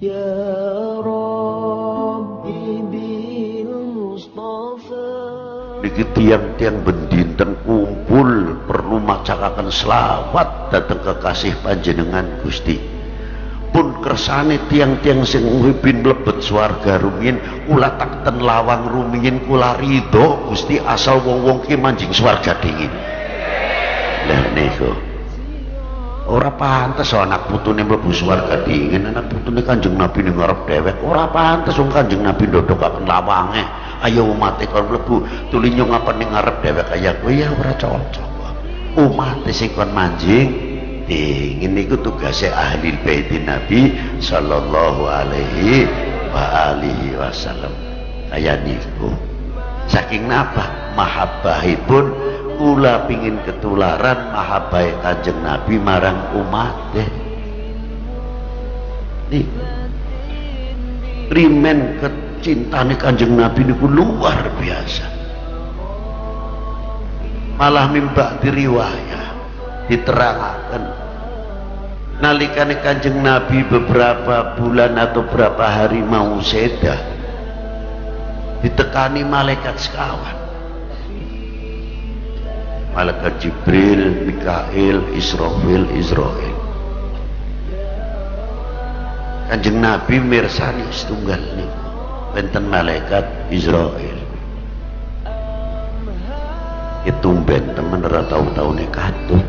Ya Rabbi bil Mustafa. Niki tiang-tiang bendinten kumpul perlu macakan selawat datang kekasih panjenengan Gusti. Pun kersane tiang-tiang sing uripin mlebet swarga rumiyin kula takten lawang rumiyin kula ridho Gusti asal wong-wong ki manjing swarga dingin. Lah niku ora pantes anak putune mlebu swarga dingin, anak putune Kanjeng Nabi ning ngarep dhewek ora pantes wong Kanjeng Nabi ndodhokaken lawange ayo umate kon mlebu tuli nyungaken ning ngarep dhewek kaya kowe ya ora cocok. Umate sing kon manjing dingin niku tugasnya ahli bait Nabi sallallahu alaihi wa alihi wasallam. Kaya niku saking napa mahabbahipun kula pingin ketularan mahabbah Kanjeng Nabi marang umat nih rimen kecintane Kanjeng Nabi niku luar biasa. Malah mimba diriwayah diterangkan nalikane Kanjeng Nabi beberapa bulan atau berapa hari mau seda ditekani malaikat sekawan, malaikat Jibril, Mikail, Israfil, Israel. Kanjeng Nabi mirsani setunggal niku wonten malaikat Israel. Itumben temen ora tau-taune katut.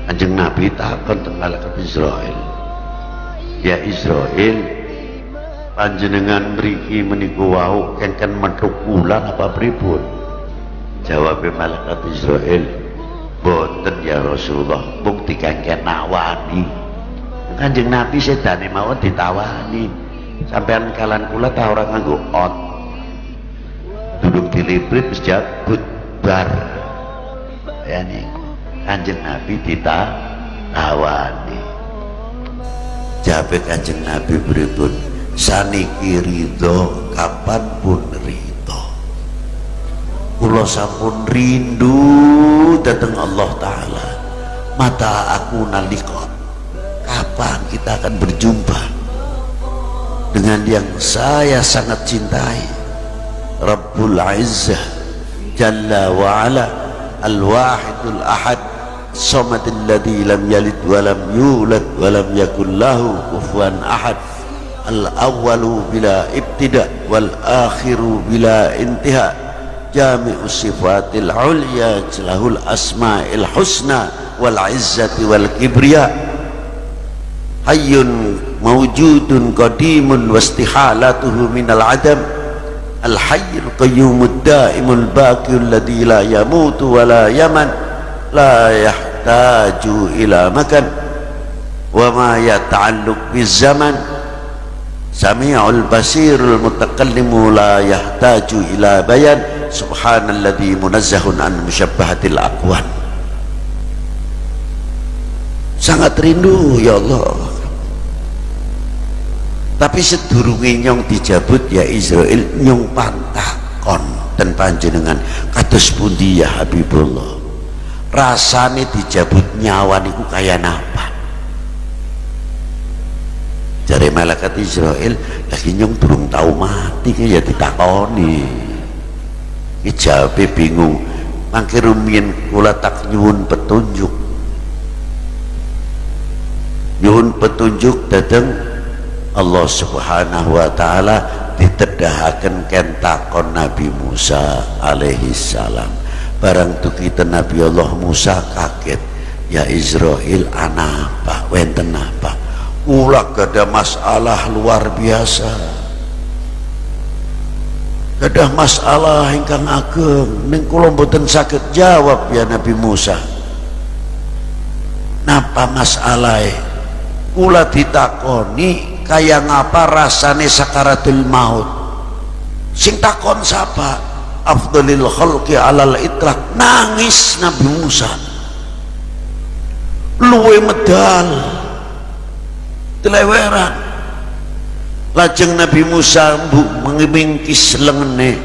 Kanjeng Nabi takon teng malaikat Israel, ya Israel, panjenengan mriki meniku wau kengken metu wulan apa pripun? Jawab malaikat Israel, boten ya Rasulullah, mung dikengken nawani. Kanjeng Nabi sedane mawon ditawani, sampean kalan kula ta ora nganggo ot, duduk diliprit wis jabut bar. Ya niku Kanjeng Nabi ditawani. Jabe Kanjeng Nabi pripun? Saniki ridho kapanpun ridho. Kula sampun rindu dateng Allah Ta'ala. Mata aku nalikot, kapan kita akan berjumpa dengan yang saya sangat cintai, Rabbul Izzah Jalla wa'ala, Al-Wahidul Ahad, Samadil ladzi lam yalid wa lam yulad wa lam yakul lahu kufuwan ahad, Al-Awwalu bila ibtida wal akhiru bila intiha, Jami'us sifatil ulya lahul asma'il husna wal izzati wal kibriya, hayyun mawjudun qadimun wastihalatuhu minal adam, al-hayyul qayyumud daimul baqiyul ladzi la yamutu wa la yaman, la yahtaju ila makan wa ma yata'alluq biz zaman, sami'ul basirul mutakallimu la yahtaju ila bayan, subhanalladzi munazzahun an musyabbahatil aqwan. Sangat rindu ya Allah. Tapi sedurunge nyong dijabut ya Israel, nyong pantakon dan panjenengan kados pundi ya Habibullah, rasane dijabut nyawa niku kaya napa? Jare malaikat Israel, lagi nyong durung tau mati ya ditakoni. Ijabe bingung, mangke rumiyin kula tak nyuwun petunjuk. Nyuwun petunjuk dateng Allah Subhanahu wa ta'ala, ditedahaken kentakon Nabi Musa alaihi salam. Barang tukita Nabi Allah Musa kaget, ya Israel anapa wenten apa? Ulah gada masalah luar biasa, gadah masalah ingkang ageng ning kula mboten saged jawab ya Nabi Musa. Napa masalahe? Kula ditakoni kaya ngapa rasane sakaratul maut. Sing takon sapa? Afdhalil khalqi alal itlaq, nangis Nabi Musa. Luwe medal teleweran. Lajeng Nabi Musa mengwingkis lengene,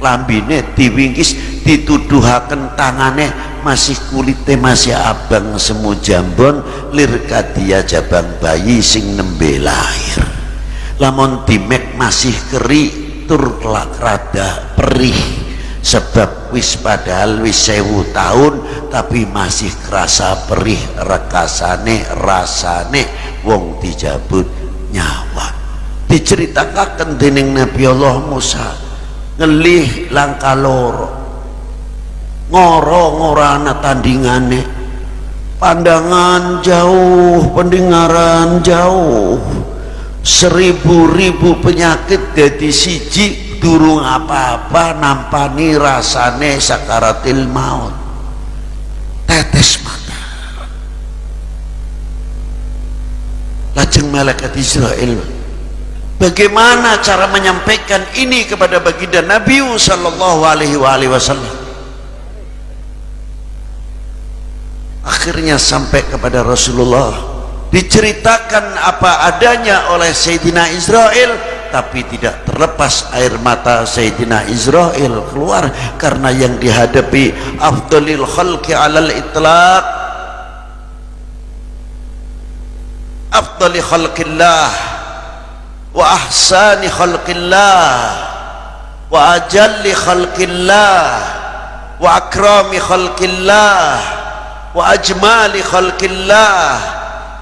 lambine diwingkis, dituduhaken tangane masih kulite masih abang semu jambon lir kadia jabang bayi sing nembe lahir. Lamun dimek masih keri tur kelak rada perih sebab wis padahal wis 1000 tahun tapi masih kerasa perih rekasane rasane wong dijabut nyawa. Diceritakan dening Nabi Allah Musa ngelih langkah loro ngora-ngorana tandingane pandangan jauh pendengaran jauh 1000 penyakit dadi siji durung apa-apa nampani rasane sakaratil maut tetes mata. Lajeng malaikat Israel bagaimana cara menyampaikan ini kepada baginda Nabi sallallahu alaihi wasallam. Akhirnya sampai kepada Rasulullah, diceritakan apa adanya oleh Sayyidina Israel, tapi tidak terlepas air mata Sayyidina Israel keluar karena yang dihadapi afdalil khalqi alal itlaq, afdali khalqillah wa ahsani khalqillah wa ajalli khalqillah wa akrami khalqillah wa ajmali khalqillah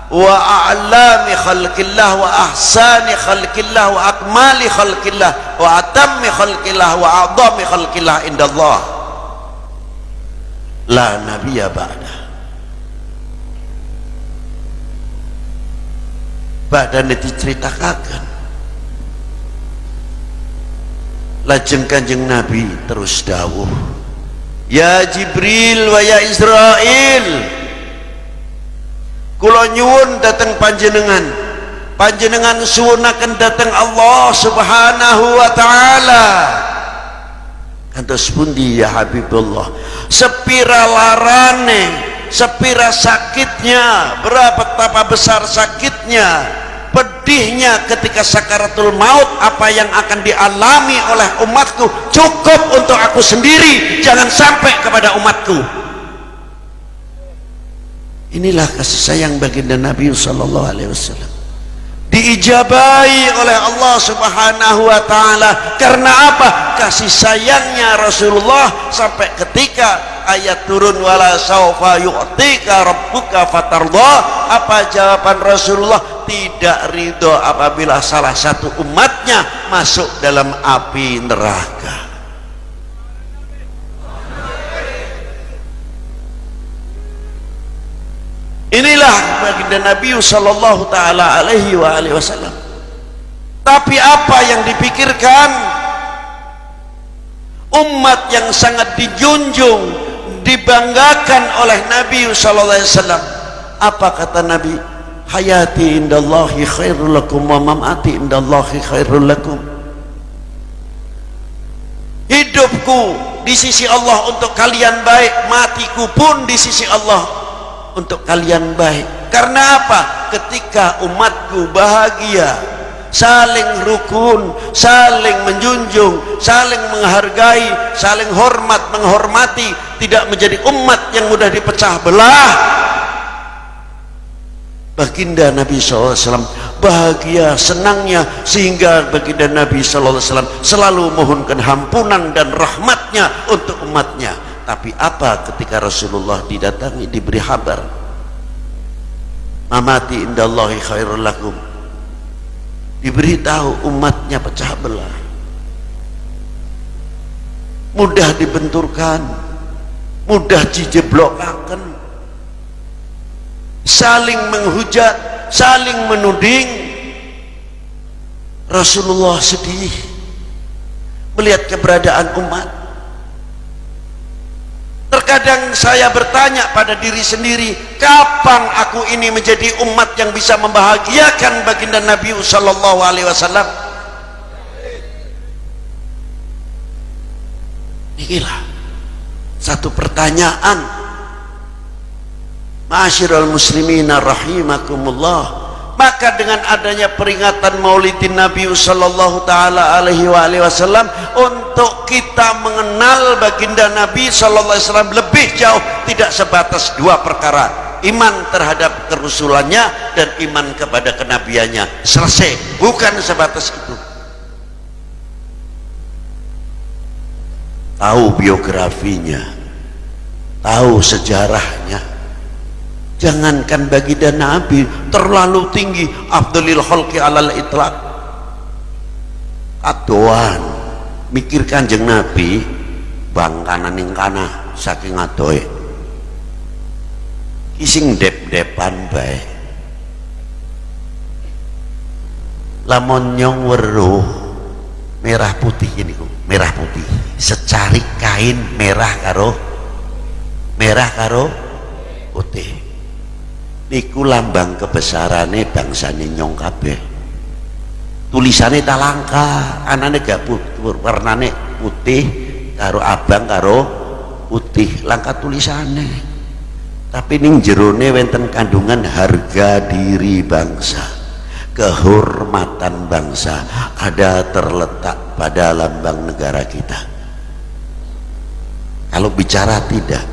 wa a'lami khalqillah wa ahsani khalqillah wa akmali khalqillah wa atammi khalqillah wa a'dami khalqillah indallah la nabiyya ba'da diceritakan. Lajeng Kanjeng Nabi terus dawuh, ya Jibril wa ya Israil, kula nyuwun dateng panjenengan suwunaken dateng Allah Subhanahu wa taala. Kantos pundi ya Habibullah? Sepira larane, sepira sakitnya, betapa besar sakitnya, pedihnya ketika sakaratul maut, apa yang akan dialami oleh umatku cukup untuk aku sendiri, jangan sampai kepada umatku. Inilah kasih sayang baginda Nabi sallallahu alaihi wasallam, diijabahi oleh Allah Subhanahu wa taala. Karena apa? Kasih sayangnya Rasulullah sampai ketika ayat turun wala saufa yu'tika rabbuka fatarda. Apa jawaban Rasulullah? Tidak ridho apabila salah satu umatnya masuk dalam api neraka. Inilah baginda Nabi sallallahu taala alaihi wasallam. Tapi apa yang dipikirkan umat yang sangat dijunjung, dibanggakan oleh Nabi sallallahu alaihi wasallam? Apa kata Nabi? Hayati indallahi khairul lakum wa mamati indallahi khairul lakum. Hidupku di sisi Allah untuk kalian baik, matiku pun di sisi Allah untuk kalian baik. Karena apa? Ketika umatku bahagia, saling rukun, saling menjunjung, saling menghargai, saling hormat menghormati, tidak menjadi umat yang mudah dipecah belah. Baginda Nabi SAW bahagia, senangnya, sehingga baginda Nabi SAW selalu mohonkan ampunan dan rahmatnya untuk umatnya. Tapi apa ketika Rasulullah didatangi, diberi kabar mamati indallahi khairul lakum, diberitahu umatnya pecah belah, mudah dibenturkan, mudah dijeblokaken, saling menghujat, saling menuding. Rasulullah sedih melihat keberadaan umat. Terkadang saya bertanya pada diri sendiri, kapan aku ini menjadi umat yang bisa membahagiakan baginda Nabi sallallahu alaihi wasallam? Inilah satu pertanyaan. Ma'asyiral muslimina rahimakumullah, Maka dengan adanya peringatan Maulidin Nabi sallallahu taala alaihi wasallam, untuk kita mengenal baginda Nabi sallallahu alaihi wasallam lebih jauh, tidak sebatas dua perkara: iman terhadap kerusulannya dan iman kepada kenabiannya. Selesai, bukan sebatas itu. Tahu biografinya, tahu sejarahnya. Jangankan baginda Nabi, terlalu tinggi, afdhalil khalqi alal itlaq. Adoan mikir Kanjeng Nabi bang kanan ing kana saking adoe. Kising dep-depan bae. Lamun nyong weruh merah putih ini, merah putih. Secari kain merah karo putih. Niku lambang kebesarane bangsane nyong kabeh. Tulisane tak langka, anane gak warnane putih karo abang karo putih, langka tulisane. Tapi ning jerone wonten kandungan harga diri bangsa, kehormatan bangsa ada terletak pada lambang negara kita. Kalau bicara tidak,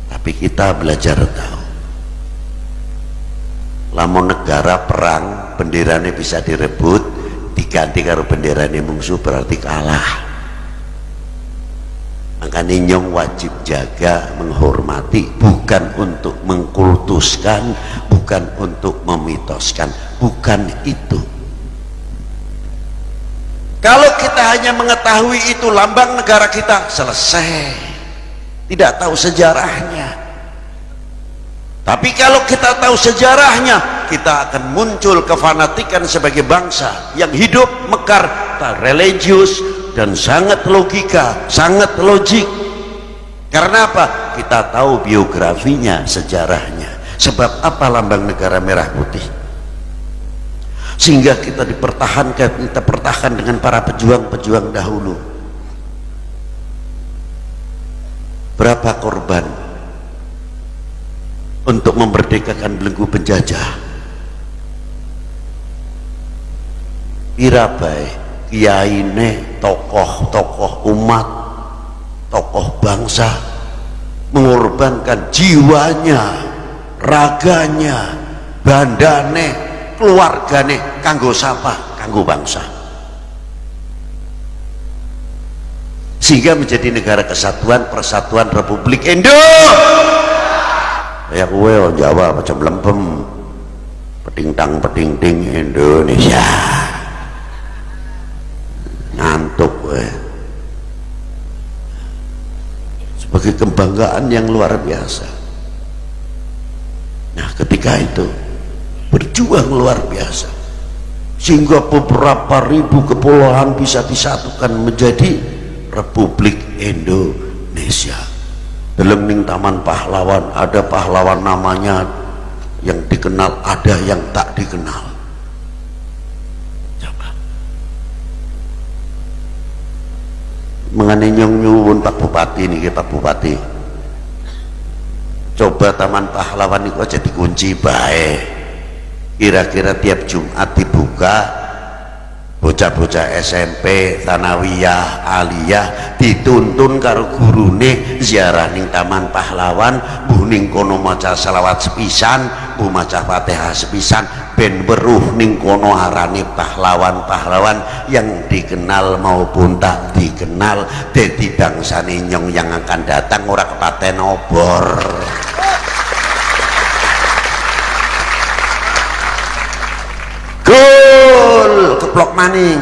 tapi kita belajar tahu. Lamun negara perang, benderane bisa direbut, diganti karo benderane musuh, berarti kalah. Makanya nyong wajib jaga, menghormati, bukan untuk mengkultuskan, bukan untuk memitoskan, bukan itu. Kalau kita hanya mengetahui itu lambang negara kita, selesai, tidak tahu sejarahnya. Tapi kalau kita tahu sejarahnya, kita akan muncul kefanatikan sebagai bangsa yang hidup mekar, religius, dan sangat logika, sangat logik. Karena apa? Kita tahu biografinya, sejarahnya. Sebab apa lambang negara merah putih? Sehingga kita dipertahankan, kita pertahan dengan para pejuang-pejuang dahulu. Berapa korban untuk memerdekakan belenggu penjajah? Irabai kiyaine, tokoh-tokoh umat, tokoh bangsa mengorbankan jiwanya, raganya, bandane, keluargane, kanggo sapa? Kanggo bangsa. Sehingga menjadi negara kesatuan, persatuan Republik Indonesia. Ya kowe Jawa macam lempem, petingtang petingting Indonesia, ngantuk kowe. Sebagai kebanggaan yang luar biasa. Nah, ketika itu berjuang luar biasa, sehingga beberapa ribu kepulauan bisa disatukan menjadi Republik Indonesia. Dalam ning Taman Pahlawan ada pahlawan namanya yang dikenal, ada yang tak dikenal. Coba mengenai nyuwun Pak Bupati nih, Pak Bupati, coba Taman Pahlawan itu aja dikunci baik. Kira-kira tiap Jumat dibuka, bocah-bocah SMP, Tsanawiyah, Aliyah dituntun karo gurune ziarah ning Taman Pahlawan, mbuh ning kono maca selawat sepisan, mbuh maca Fatihah sepisan, ben weruh ning kono arane pahlawan-pahlawan yang dikenal maupun tak dikenal, dadi bangsane nyong yang akan datang ora kepaten obor. Gol, keplok maning.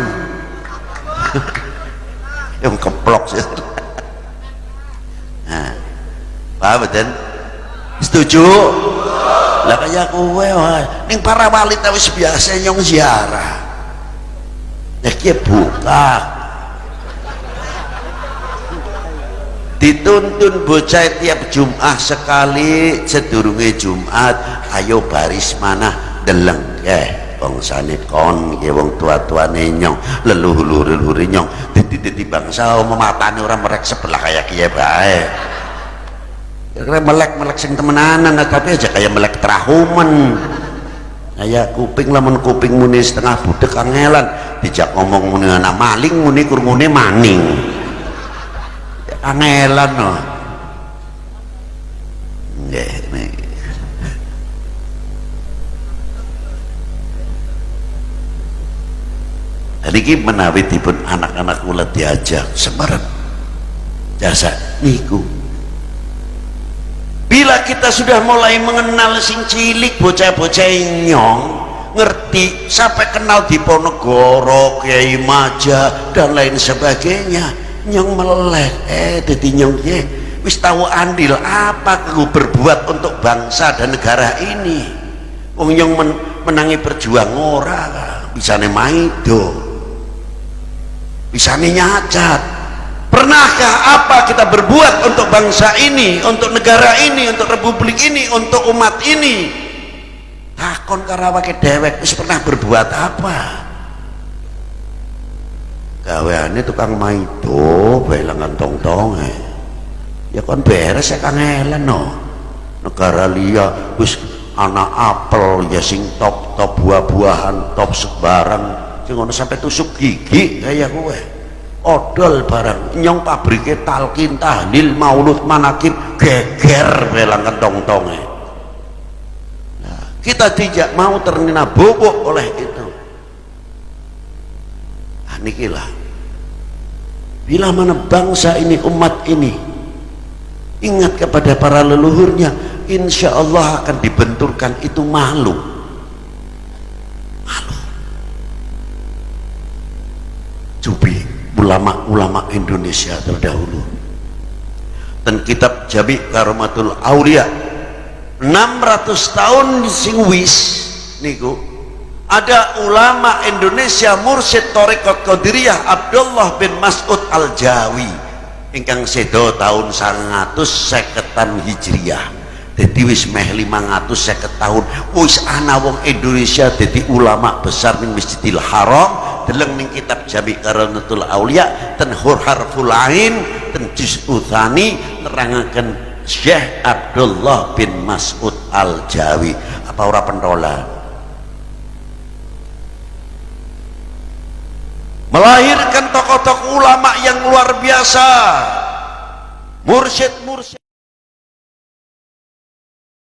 Yang keplok sih. Nah, paham betul? Setuju? Lah kaya kowe wae. Ning para wali ta wis biasa nyong ziarah. Nek ki buka. Dituntun bocah tiap Jumat sekali, sedurunge Jumat, ayo baris manah deleng bangsane kon iki wong tua-tuane nyong, leluhur-leluhure nyong, dadi bangsa mematani orang merek sebelah kayak kiye bae. Kira melek-melek sing temenanan, tapi aja kayak melek terahumen. Saya kuping lamun kuping muni setengah budek kangelan dijak ngomong muni anak maling muni krungune maning kangelan no. Nggih. Niki menawi dipun anak-anak kula diajak semerep jasa niku. Bila kita sudah mulai mengenal sing cilik bocah-bocah nyong ngerti sampai kenal Diponegoro, Kiai Maja dan lain sebagainya, nyong meleleh dadi nyong wis tahu andil apa aku berbuat untuk bangsa dan negara ini. Wong nyong menangi perjuang ora bisane maido bisane nyacat. Pernahkah apa kita berbuat untuk bangsa ini, untuk negara ini, untuk republik ini, untuk umat ini? Takon karawake dewek wis pernah berbuat apa? Gaweane tukang maido bae lengan tong-tong ya kon beres ya kangelan no. Negara liya wis anak apel ya sing top buah-buahan top sebarang sing ngono sampai tusuk gigi kaya kowe odol barang nyong pabrike talqin tahlil maulud manakib geger belang kentong-tonge. Nah, kita tidak mau terkena bobok oleh itu. Nah, nikilah bila mana bangsa ini umat ini ingat kepada para leluhurnya, insya Allah akan dibenturkan itu malu. Cubi ulama-ulama Indonesia terdahulu dan kitab Jami Karomatul Aulia 600 tahun sing wis niku ada ulama Indonesia mursyid Thariqat Qadiriyah Abdullah bin Mas'ud Al-Jawi ingkang sedo tahun 150 Hijriah. Jadi wis meh 550 tahun wis ana wong Indonesia jadi ulama besar ning Masjidil Haram deleng ning kitab Jami Karomatul Aulia ten harful ain ten juz'u tsani nerangaken Syekh Abdullah bin Mas'ud Al-Jawi. Apa ora pentolan melahirkan tokoh-tokoh ulama yang luar biasa, mursyid